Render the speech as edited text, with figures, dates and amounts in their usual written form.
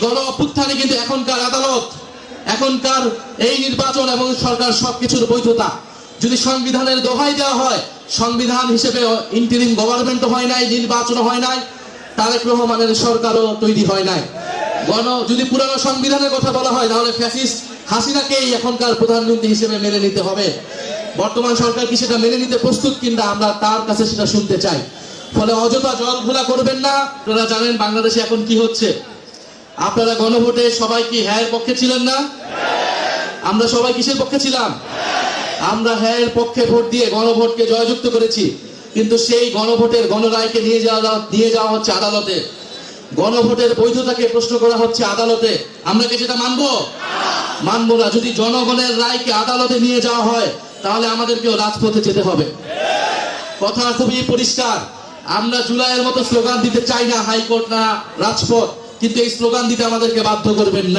গণ অভ্যুত্থানে কিন্তু এখনকার আদালত, এখনকার এই নির্বাচন এবং সরকার সবকিছুর বৈধতা যদি সংবিধানের দোহাই দেওয়া হয়, সংবিধান হিসেবে ইন্টারিম গভর্নমেন্ট হয় নাই, নির্বাচন হয় নাই, তারেক রহমানের সরকারও তৈরি হয় নাই। যদি পুরানো সংবিধানের কথা বলা হয় তাহলে ফ্যাসিস্ট হাসিনাকেই এখনকার প্রধানমন্ত্রী হিসেবে মেনে নিতে হবে। বর্তমান সরকার কি সেটা মেনে নিতে প্রস্তুত কিনা আমরা তার কাছে সেটা শুনতে চাই। ফলে অযথা জল ঘোলা করবেন না। আপনারা জানেন বাংলাদেশে এখন কি হচ্ছে। আপনারা গণভোটে সবাই কি হ্যাঁ এর পক্ষে ছিলেন না? আমরা সবাই কিসের পক্ষে ছিলাম? আমরা হ্যাঁ এর পক্ষে ভোট দিয়ে গণভোটকে জয়যুক্ত করেছি। কিন্তু সেই গণভোটের গণরায়কে নিয়ে যাওয়া হচ্ছে আদালতে। গণভোটের বৈধতাকে প্রশ্ন করা হচ্ছে আদালতে। আমরা কি সেটা মানবো না। যদি জনগণের রায়কে আদালতে নিয়ে যাওয়া হয় তাহলে আমাদেরকেও রাজপথে যেতে হবে। কথা খুবই পরিষ্কার। আমরা জুলাইয়ের মতো স্লোগান দিতে চাই না, হাইকোর্ট না রাজপথ, কিন্তু এই স্লোগান দিতে আমাদেরকে বাধ্য করবেন না।